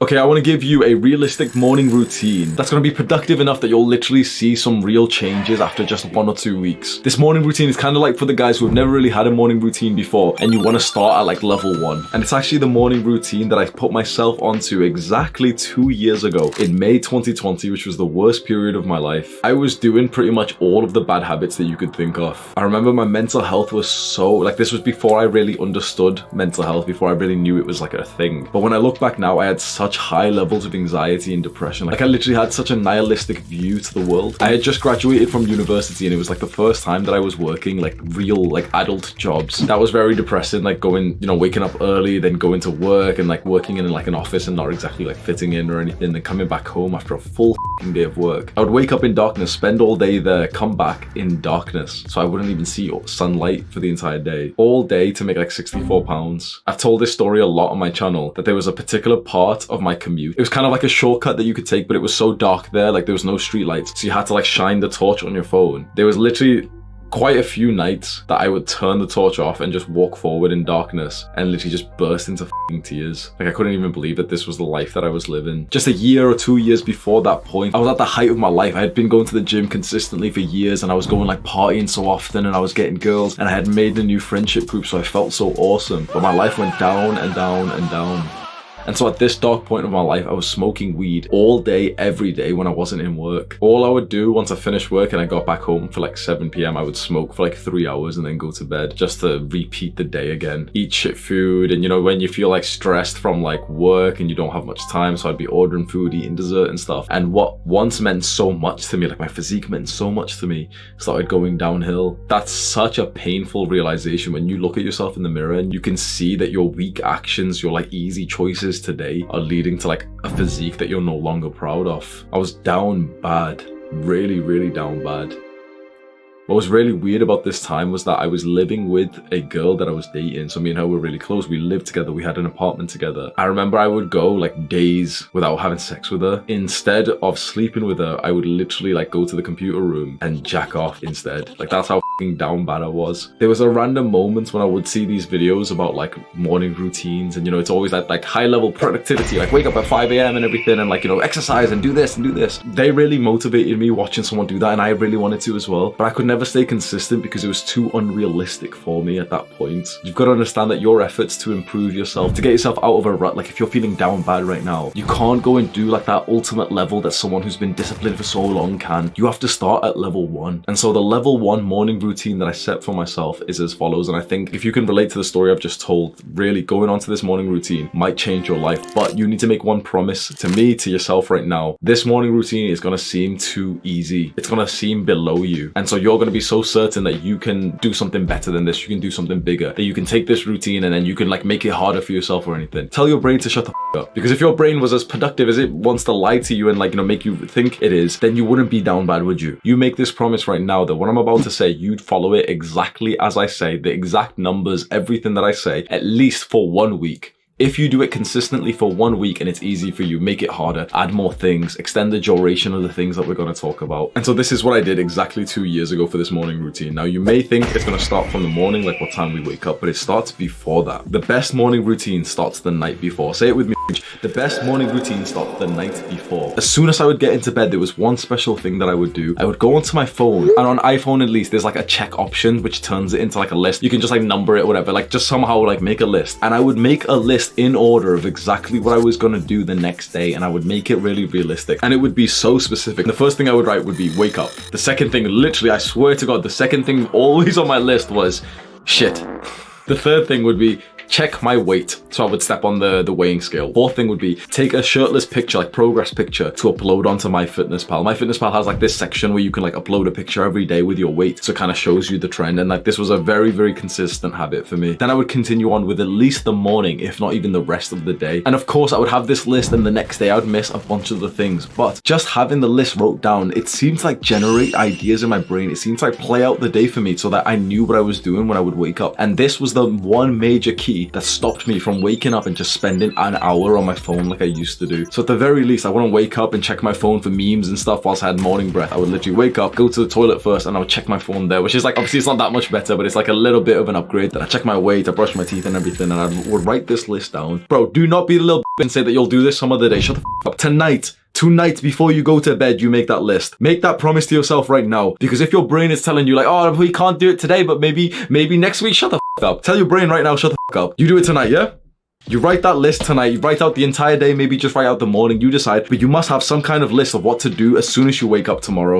Okay, I want to give you a realistic morning routine that's going to be productive enough that you'll literally see some real changes after just 1 or 2 weeks. This morning routine is kind of like for the guys who have never really had a morning routine before and you want to start at like level 1. And it's actually the morning routine that I put myself onto exactly 2 years ago in May 2020, which was the worst period of my life. I was doing pretty much all of the bad habits that you could think of. I remember my mental health was so, like, this was before I really understood mental health, before I really knew it was like a thing. But when I look back now, I had such high levels of anxiety and depression. Like, I literally had such a nihilistic view to the world. I had just graduated from university and it was like the first time that I was working like real like adult jobs. That was very depressing, like going, you know, waking up early, then going to work and like working in like an office and not exactly like fitting in or anything, then coming back home after a full day of work. I would wake up in darkness, spend all day there, come back in darkness, so I wouldn't even see sunlight for the entire day. All day to make like 64 pounds. I've told this story a lot on my channel, that there was a particular part of my commute. It was kind of like a shortcut that you could take, but it was so dark there, like there was no street lights, so you had to like shine the torch on your phone. There was literally quite a few nights that I would turn the torch off and just walk forward in darkness and literally just burst into f***ing tears. Like, I couldn't even believe that this was the life that I was living. Just a year or 2 years before that point, I was at the height of my life. I had been going to the gym consistently for years and I was going like partying so often and I was getting girls and I had made a new friendship group, so I felt so awesome. But my life went down and down and down. And so at this dark point of my life, I was smoking weed all day, every day when I wasn't in work. All I would do once I finished work and I got back home for like 7 p.m, I would smoke for like 3 hours and then go to bed just to repeat the day again. Eat shit food, and you know, when you feel like stressed from like work and you don't have much time, so I'd be ordering food, eating dessert and stuff. And what once meant so much to me, like my physique meant so much to me, started going downhill. That's such a painful realization when you look at yourself in the mirror and you can see that your weak actions, your like easy choices today are leading to like a physique that you're no longer proud of. I was down bad, really, really down bad. What was really weird about this time was that I was living with a girl that I was dating. So me and her were really close. We lived together. We had an apartment together. I remember I would go like days without having sex with her. Instead of sleeping with her, I would literally like go to the computer room and jack off instead. Like, that's how f***ing down bad I was. There was a random moments when I would see these videos about like morning routines, and you know, it's always like high level productivity, like wake up at 5 a.m. and everything, and like, you know, exercise and do this and do this. They really motivated me watching someone do that, and I really wanted to as well. But I could never stay consistent because it was too unrealistic for me at that point. You've got to understand that your efforts to improve yourself, to get yourself out of a rut, like if you're feeling down bad right now, you can't go and do like that ultimate level that someone who's been disciplined for so long can. You have to start at level 1. And so the level 1 morning routine that I set for myself is as follows. And I think if you can relate to the story I've just told, really going on to this morning routine might change your life. But you need to make one promise to me, to yourself right now. This morning routine is going to seem too easy. It's going to seem below you. And so you're going to be so certain that you can do something better than this, you can do something bigger, that you can take this routine and then you can like make it harder for yourself or anything. Tell your brain to shut the f up. Because if your brain was as productive as it wants to lie to you and like, you know, make you think it is, then you wouldn't be down bad, would you? You make this promise right now that what I'm about to say, you'd follow it exactly as I say, the exact numbers, everything that I say, at least for 1 week. If you do it consistently for 1 week and it's easy for you, make it harder, add more things, extend the duration of the things that we're going to talk about. And so this is what I did exactly 2 years ago for this morning routine. Now, you may think it's going to start from the morning, like what time we wake up, but it starts before that. The best morning routine starts the night before. Say it with me. The best morning routine starts the night before. As soon as I would get into bed, there was one special thing that I would do. I would go onto my phone, and on iPhone at least, there's like a check option which turns it into like a list. You can just like number it, whatever, like just somehow like make a list. And I would make a list in order of exactly what I was gonna do the next day, and I would make it really realistic. And it would be so specific. The first thing I would write would be wake up. The second thing, literally, I swear to God, the second thing always on my list was shit. The third thing would be check my weight. So I would step on the weighing scale. Fourth thing would be take a shirtless picture, like progress picture, to upload onto MyFitnessPal. MyFitnessPal has like this section where you can like upload a picture every day with your weight. So it kind of shows you the trend. And like this was a very, very consistent habit for me. Then I would continue on with at least the morning, if not even the rest of the day. And of course I would have this list, and the next day I would miss a bunch of the things. But just having the list wrote down, it seemed to like generate ideas in my brain. It seemed to like play out the day for me so that I knew what I was doing when I would wake up. And this was the one major key me that stopped me from waking up and just spending an hour on my phone like I used to do. So at the very least, I wouldn't wake up and check my phone for memes and stuff whilst I had morning breath. I would literally wake up, go to the toilet first, and I would check my phone there, which is like, obviously it's not that much better, but it's like a little bit of an upgrade. Then I check my weight, I brush my teeth and everything, and I would write this list down. Bro, do not be a little and say that you'll do this some other day. Shut the up. Tonight, before you go to bed, you make that list. Make that promise to yourself right now. Because if your brain is telling you like, oh, we can't do it today, but maybe next week, shut the up. Tell your brain right now, shut the up. You do it tonight, yeah? You write that list tonight, you write out the entire day, maybe just write out the morning, you decide, but you must have some kind of list of what to do as soon as you wake up tomorrow.